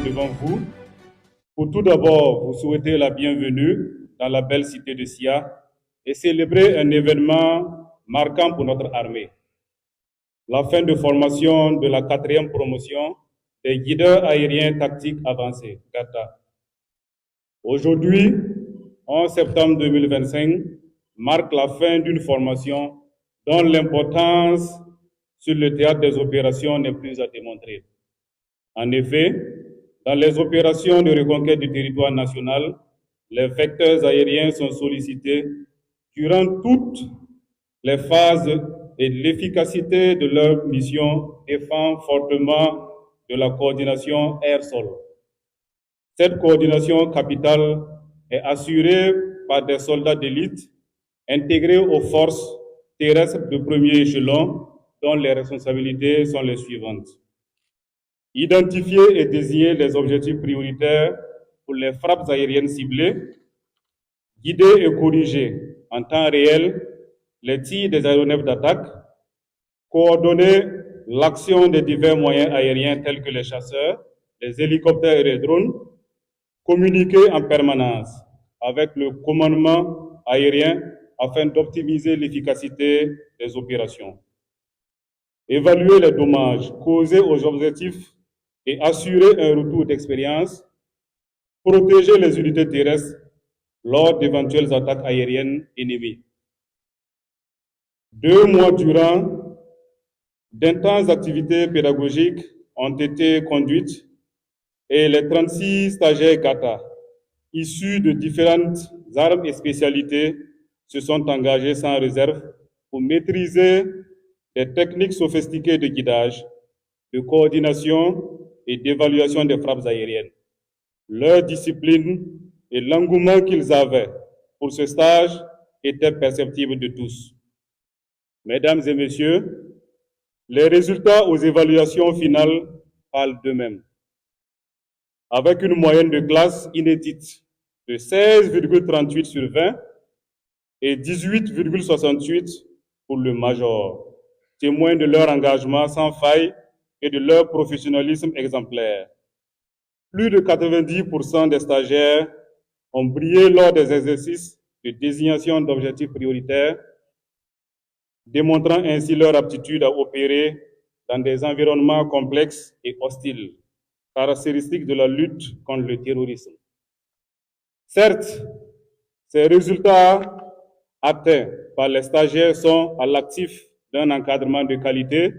devant vous pour tout d'abord vous souhaiter la bienvenue dans la belle cité de Sia et célébrer un événement marquant pour notre armée. La fin de formation de la 4e promotion des guideurs aériens tactiques avancés, GATA. Aujourd'hui, 11 septembre 2025, marque la fin d'une formation dont l'importance sur le théâtre des opérations n'est plus à démontrer. En effet, dans les opérations de reconquête du territoire national, les vecteurs aériens sont sollicités durant toutes les phases et l'efficacité de leur mission dépend fortement de la coordination air-sol. Cette coordination capitale est assurée par des soldats d'élite intégrés aux forces terrestres de premier échelon dont les responsabilités sont les suivantes. Identifier et désigner les objectifs prioritaires pour les frappes aériennes ciblées, guider et corriger en temps réel les tirs des aéronefs d'attaque, coordonner l'action des divers moyens aériens tels que les chasseurs, les hélicoptères et les drones, communiquer en permanence avec le commandement aérien afin d'optimiser l'efficacité des opérations, évaluer les dommages causés aux objectifs et assurer un retour d'expérience, protéger les unités terrestres lors d'éventuelles attaques aériennes ennemies. 2 mois durant, d'intenses activités pédagogiques ont été conduites et les 36 stagiaires GATA, issus de différentes armes et spécialités, se sont engagés sans réserve pour maîtriser des techniques sophistiquées de guidage, de coordination et d'évaluation des frappes aériennes. Leur discipline et l'engouement qu'ils avaient pour ce stage étaient perceptibles de tous. Mesdames et messieurs, les résultats aux évaluations finales parlent d'eux-mêmes. Avec une moyenne de classe inédite de 16,38 sur 20 et 18,68 pour le major, témoin de leur engagement sans faille et de leur professionnalisme exemplaire. Plus de 90% des stagiaires ont brillé lors des exercices de désignation d'objectifs prioritaires, démontrant ainsi leur aptitude à opérer dans des environnements complexes et hostiles, caractéristiques de la lutte contre le terrorisme. Certes, ces résultats atteints par les stagiaires sont à l'actif d'un encadrement de qualité,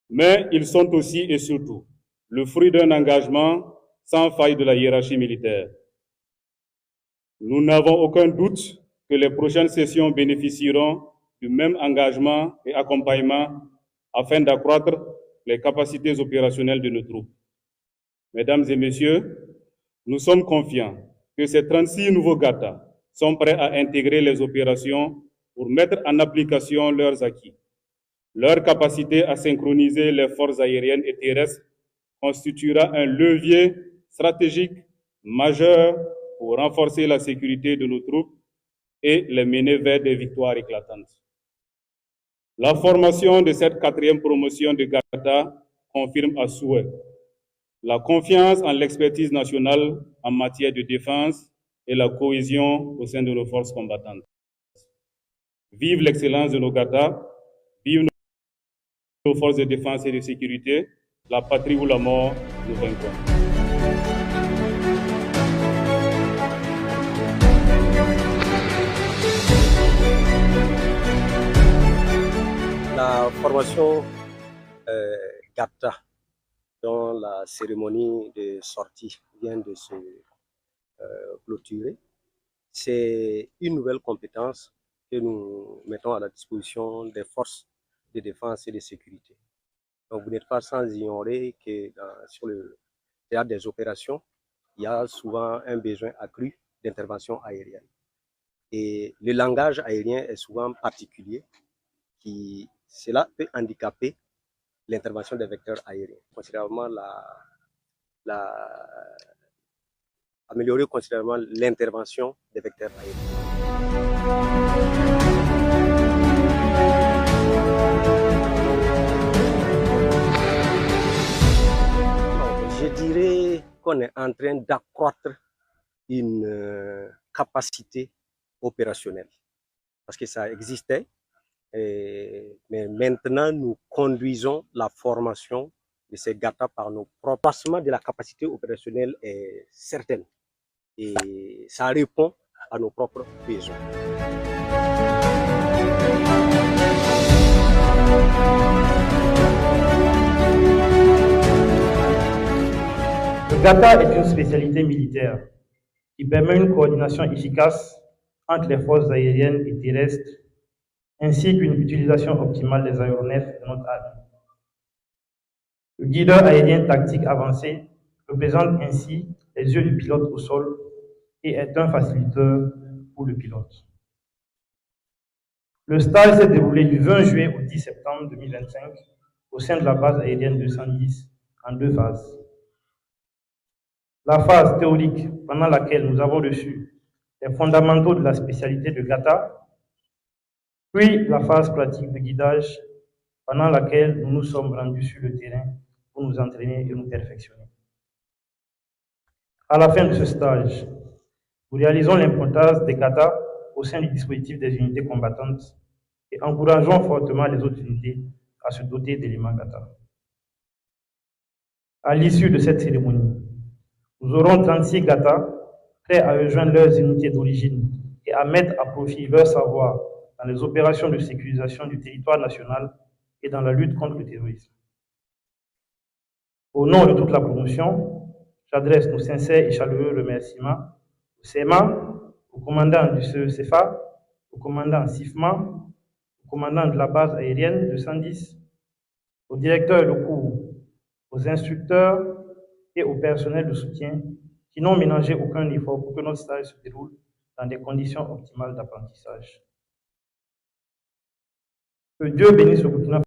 mais ils sont aussi et surtout le fruit d'un engagement sans faille de la hiérarchie militaire. Nous n'avons aucun doute que les prochaines sessions bénéficieront du même engagement et accompagnement afin d'accroître les capacités opérationnelles de nos troupes. Mesdames et messieurs, nous sommes confiants que ces 36 nouveaux GATA sont prêts à intégrer les opérations pour mettre en application leurs acquis. Leur capacité à synchroniser les forces aériennes et terrestres constituera un levier stratégique majeur pour renforcer la sécurité de nos troupes et les mener vers des victoires éclatantes. La formation de cette 4e promotion de GATA confirme à souhait la confiance en l'expertise nationale en matière de défense et la cohésion au sein de nos forces combattantes. Vive l'excellence de nos GATA, vive nos forces de défense et de sécurité, la patrie ou la mort, nous vaincrons. La formation GATA, dont la cérémonie de sortie vient de se clôturer, c'est une nouvelle compétence que nous mettons à la disposition des forces de défense et de sécurité. Donc vous n'êtes pas sans ignorer que sur le théâtre des opérations, il y a souvent un besoin accru d'intervention aérienne. Et le langage aérien est souvent particulier, cela peut handicaper l'intervention des vecteurs aériens, considérablement améliorer considérablement l'intervention des vecteurs aériens. Je dirais qu'on est en train d'accroître une capacité opérationnelle parce que ça existait, mais maintenant nous conduisons la formation de ces GATA par nos propres. Le passement de la capacité opérationnelle est certain et ça répond à nos propres besoins. Le GATA est une spécialité militaire qui permet une coordination efficace entre les forces aériennes et terrestres, ainsi qu'une utilisation optimale des aéronefs de notre armée. Le guideur aérien tactique avancé représente ainsi les yeux du pilote au sol et est un facilitateur pour le pilote. Le stage s'est déroulé du 20 juillet au 10 septembre 2025 au sein de la base aérienne 210 en 2 phases. La phase théorique, pendant laquelle nous avons reçu les fondamentaux de la spécialité de GATA, puis la phase pratique de guidage, pendant laquelle nous nous sommes rendus sur le terrain pour nous entraîner et nous perfectionner. À la fin de ce stage, nous réalisons l'importance des GATA au sein du dispositif des unités combattantes et encourageons fortement les autres unités à se doter d'éléments GATA. À l'issue de cette cérémonie, nous aurons 36 GATA prêts à rejoindre leurs unités d'origine et à mettre à profit leur savoir dans les opérations de sécurisation du territoire national et dans la lutte contre le terrorisme. Au nom de toute la promotion, j'adresse nos sincères et chaleureux remerciements au CEMA, au commandant du CECFA, au commandant SIFMA, au commandant de la base aérienne 210, au directeur de cours, aux instructeurs et au personnel de soutien qui n'ont ménagé aucun effort pour que notre stage se déroule dans des conditions optimales d'apprentissage. Que Dieu bénisse le Burkina Faso.